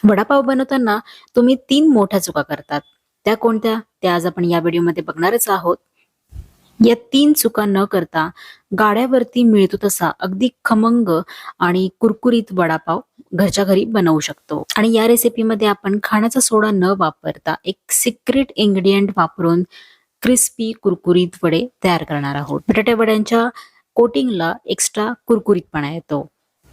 वडापाव बनवताना तुम्ही 3 मोठ्या चुका करतात. त्या कोणत्या? त्या आज आपण या व्हिडिओमध्ये बघणारच आहोत. या 3 चुका न करता गाड्यावरती मिळतो तसा अगदी खमंग आणि कुरकुरीत वडापाव घरच्या घरी बनवू शकतो. आणि या रेसिपीमध्ये आपण खाण्याचा सोडा न वापरता एक सिक्रेट इन्ग्रीडियंट वापरून क्रिस्पी कुरकुरीत वडे तयार करणार आहोत. बटाटे वड्यांच्या कोटिंगला एक्स्ट्रा कुरकुरीतपणा येतो.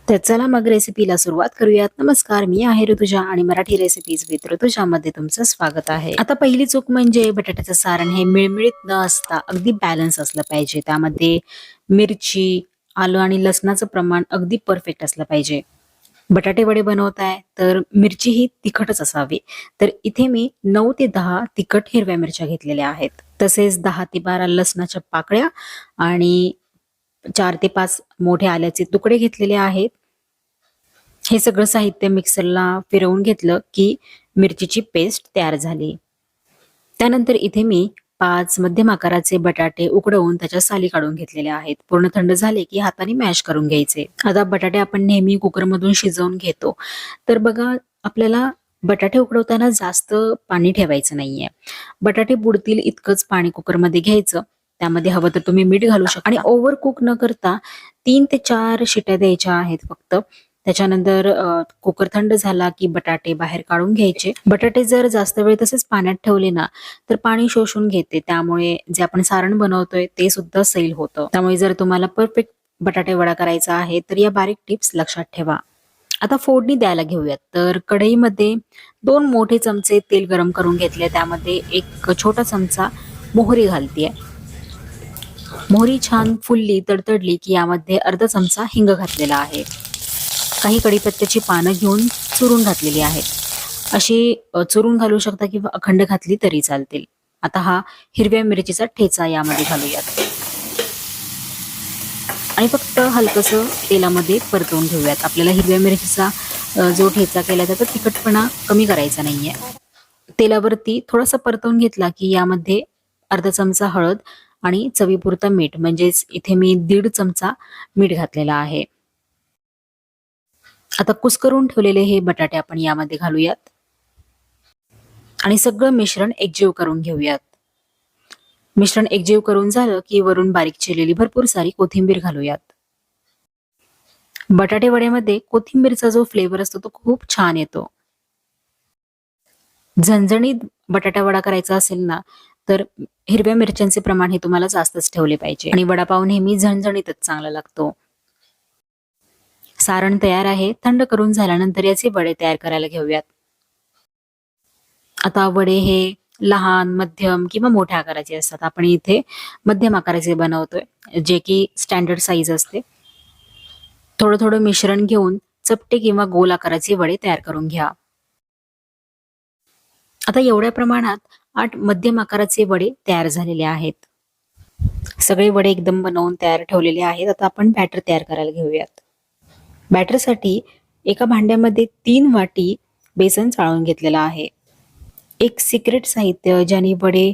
तर चला मग रेसिपीला सुरुवात करूयात. नमस्कार, मी आहे ऋतुजा आणि मराठी रेसिपीज विथ ऋतुजामध्ये तुमचं स्वागत आहे. आता पहिली चूक म्हणजे बटाट्याचं सारण हे मिळमिळीत न असता अगदी बॅलन्स असलं पाहिजे. त्यामध्ये मिरची, आलं आणि लसणाचं प्रमाण अगदी परफेक्ट असलं पाहिजे. बटाटे वडे बनवताय तर मिरची ही तिखटच असावी. तर इथे मी 9 ते 10 तिखट हिरव्या मिरच्या घेतलेल्या आहेत. तसेच 10 ते 12 लसणाच्या पाकळ्या आणि 4 ते 5 मोठे आल्याचे तुकडे घेतलेले आहेत. हे सगळं साहित्य मिक्सरला फिरवून घेतलं की मिरचीची पेस्ट तयार झाली. त्यानंतर इथे मी 5 मध्यम आकाराचे बटाटे उकडवून त्याच्या साली काढून घेतलेल्या आहेत. पूर्ण थंड झाले की हाताने मॅश करून घ्यायचे. आता बटाटे आपण नेहमी कुकरमधून शिजवून घेतो. तर बघा, आपल्याला बटाटे उकडवताना जास्त पाणी ठेवायचं नाहीये. बटाटे बुडतील इतकंच पाणी कुकरमध्ये घ्यायचं. त्यामध्ये हवं तर तुम्ही मीठ घालू शकता आणि ओव्हर कुक न करता 3 ते 4 शिट्या द्यायच्या आहेत फक्त. त्याच्यानंतर कुकर थंड झाला की बटाटे बाहेर काढून घ्यायचे. बटाटे जर जास्त वेळ तसेच पाण्यात ठेवले ना तर पाणी शोषून घेते. त्यामुळे जे आपण सारण बनवतोय ते सुद्धा सैल होतं. त्यामुळे जर तुम्हाला परफेक्ट बटाटे वडा करायचा आहे तर या बारीक टिप्स लक्षात ठेवा. आता फोडणी द्यायला घेऊयात. तर कढईमध्ये 2 मोठे चमचे तेल गरम करून घेतले. त्यामध्ये एक छोटा चमचा मोहरी घालतीये. मोहरी छान फुलली, तडतडली की यामध्ये अर्धा चमचा हिंग घातलेला आहे. काही कढीपत्त्याची पानं घेऊन चुरून घातलेली आहेत. अशी चुरून घालू शकता किंवा अखंड घातली तरी चालतील. आता हा हिरव्या मिरचीचा ठेचा यामध्ये घालूयात आणि फक्त हलकसं तेलामध्ये परतवून घेऊयात. आपल्याला हिरव्या मिरचीचा जो ठेचा केला त्याचा तिखटपणा कमी करायचा नाहीये. तेलावरती थोडासा परतवून घेतला की यामध्ये अर्धा चमचा हळद आणि चवीपुरतं मीठ, म्हणजेच इथे मी 1.5 चमचा मीठ घातलेला आहे. आता कुस्करून ठेवलेले हे बटाटे आपण यामध्ये घालूयात आणि सगळं मिश्रण एकजीव करून घेऊयात. मिश्रण एकजीव करून झालं की वरून बारीक चिरलेली भरपूर सारी कोथिंबीर घालूयात. बटाटे वड्यामध्ये कोथिंबीरचा जो फ्लेवर असतो तो खूप छान येतो. झणझणीत बटाटा वडा करायचा असेल ना तर हिरव्या मिरच्यांचे प्रमाण हे तुम्हाला जास्तच ठेवले पाहिजे आणि वडापाव नेहमी झणझणीतच चांगला लागतो. सारण तयार आहे. थंड करून झाल्यानंतर याचे वडे तयार करायला घेऊयात. आता वडे हे लहान, मध्यम किंवा मोठ्या आकाराचे असतात. आपण इथे मध्यम आकाराचे बनवतोय, जे की स्टँडर्ड साईज असते. थोडं थोडं मिश्रण घेऊन चपटे किंवा गोल आकाराचे वडे तयार करून घ्या. आता एवढ्या प्रमाणात 8 मध्यम आकाराचे वडे तयार झालेले आहेत. सगळे वडे एकदम बनवून तयार ठेवलेले आहेत. आता आपण बॅटर तयार करायला घेऊयात. बॅटरसाठी एका भांड्यामध्ये 3 वाटी बेसन चाळून घेतलेला आहे. एक सिक्रेट साहित्य ज्याने वडे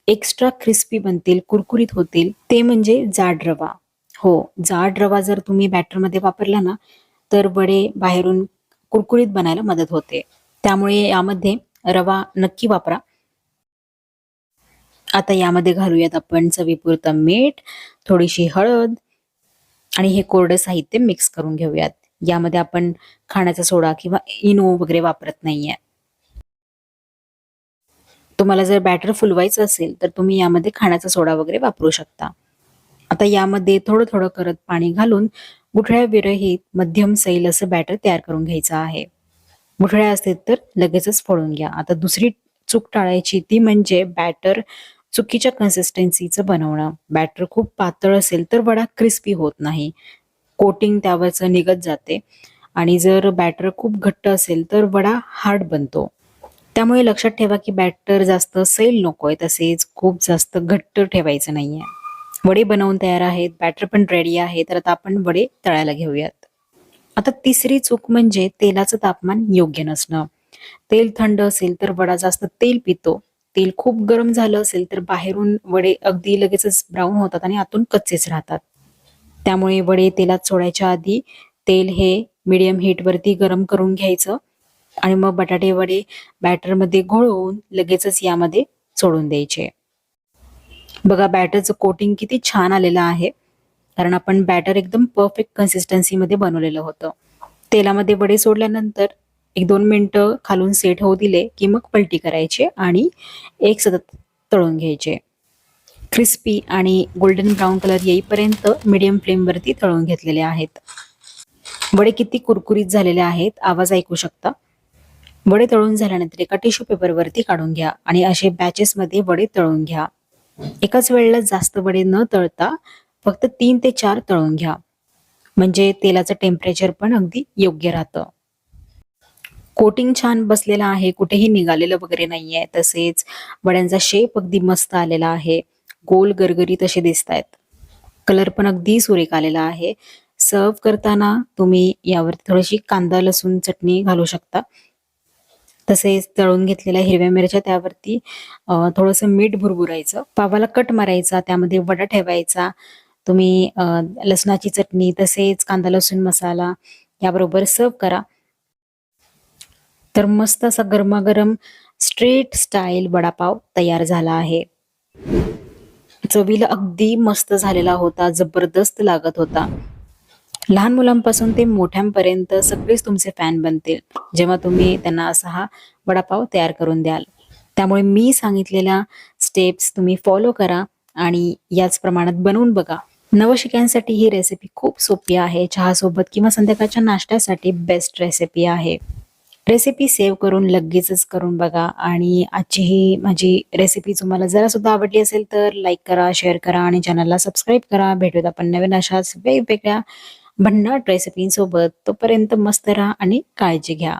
एक्स्ट्रा क्रिस्पी बनतील, कुरकुरीत होतील, ते म्हणजे जाड रवा. हो, जाड रवा जर तुम्ही बॅटरमध्ये वापरला ना तर वडे बाहेरून कुरकुरीत बनायला मदत होते. त्यामुळे यामध्ये रवा नक्की वापरा. आता यामध्ये घालूयात आपण चवीपुरतं मीठ, थोडीशी हळद आणि हे कोरडं साहित्य मिक्स करून घेऊयात. यामध्ये आपण खाण्याचा सोडा किंवा इनो वगैरे वापरत नाहीये. तुम्हाला जर बॅटर फुलवायचं असेल तर तुम्ही यामध्ये खाण्याचा सोडा वगैरे वापरू शकता. आता यामध्ये थोडं थोडं करत पाणी घालून गुठळ्या विरहित मध्यम सैल असं बॅटर तयार करून घ्यायचं आहे. गुठळ्या असतील तर लगेचच फोडून घ्या. आता दुसरी चूक टाळायची ती म्हणजे बॅटर चुकीच्या कन्सिस्टन्सीचं बनवणं. बॅटर खूप पातळ असेल तर वडा क्रिस्पी होत नाही, कोटिंग त्यावरचं निघत जाते आणि जर बॅटर खूप घट्ट असेल तर वडा हार्ड बनतो. त्यामुळे लक्षात ठेवा की बॅटर जास्त सैल नकोय, तसेच खूप जास्त घट्ट ठेवायचं नाहीये. वडे बनवून तयार आहेत, बॅटर पण रेडी आहे. तर आता आपण वडे तळायला घेऊयात. आता तिसरी चूक म्हणजे तेलाचं तापमान योग्य नसणं. तेल थंड असेल तर वडा जास्त तेल पितो. तेल खूप गरम झालं असेल तर बाहेरून वडे अगदी लगेचच ब्राऊन होतात आणि आतून कच्चेच राहतात. त्यामुळे वडे तेलात सोडायच्या आधी तेल हे मीडियम हीट वरती गरम करून घ्यायचं आणि मग बटाटे वडे बॅटरमध्ये घोळवून लगेचच यामध्ये सोडून द्यायचे. बघा बॅटरचं कोटिंग किती छान आलेलं आहे, कारण आपण बॅटर एकदम परफेक्ट कन्सिस्टन्सीमध्ये बनवलेलं होतं. तेलामध्ये वडे सोडल्यानंतर 1-2 मिनिटं खालून सेट होऊ दिले की मग पलटी करायचे आणि एक सतत तळून घ्यायचे. क्रिस्पी आणि गोल्डन ब्राऊन कलर येईपर्यंत मीडियम फ्लेमवरती तळून घेतलेले आहेत. वडे किती कुरकुरीत झालेले आहेत, आवाज ऐकू शकता. वडे तळून झाल्यानंतर एका टिश्यू पेपरवरती काढून घ्या आणि असे बॅचेसमध्ये वडे तळून घ्या. एकाच वेळेला जास्त वडे न तळता फक्त 3 ते 4 तळून घ्या, म्हणजे तेलाचं टेम्परेचर पण अगदी योग्य राहतं. कोटिंग छान बसलेलं आहे, कुठेही निघालेलं वगैरे नाहीये. तसेच वड्यांचा शेप अगदी मस्त आलेला आहे, गोल गरगरीत असे दिसत आहेत. कलर पण अगदी सुरेख आलेला आहे. सर्व करताना तुम्ही यावरती थोडीशी कांदा लसूण चटणी घालू शकता. तसेच तळून घेतलेल्या हिरव्या मिरच्या त्यावरती थोडंसं मीठ भुरभुरायचं, पावाला कट मारायचा, त्यामध्ये वडा ठेवायचा. तुम्ही लसणाची चटणी तसेच कांदा लसूण मसाला याबरोबर सर्व करा. तर मस्त असा गरमागरम स्ट्रीट स्टाईल वडापाव तयार झाला आहे. चवीला अगदी मस्त झालेला होता, जबरदस्त लागत होता. लहान मुलांपासून ते मोठ्यांपर्यंत सगळेच तुमचे फॅन बनतील, जेव्हा तुम्ही त्यांना असा हा वडापाव तयार करून द्याल. त्यामुळे मी सांगितलेल्या स्टेप्स तुम्ही फॉलो करा आणि याच प्रमाणात बनवून बघा. नवशिक्यांसाठी ही रेसिपी खूप सोपी आहे. चहासोबत किंवा संध्याकाळच्या नाश्त्यासाठी बेस्ट रेसिपी आहे. रेसिपी सेव्ह करून लगेचच करून बघा आणि आजची ही माझी रेसिपी तुम्हाला जरा सुद्धा आवडली असेल तर लाईक करा, शेअर करा आणि चॅनलला सबस्क्राईब करा. भेटूयात आपण नवीन अशाच वेगवेगळ्या भन्नाट रेसिपींसोबत. तोपर्यंत मस्त राहा आणि काळजी घ्या.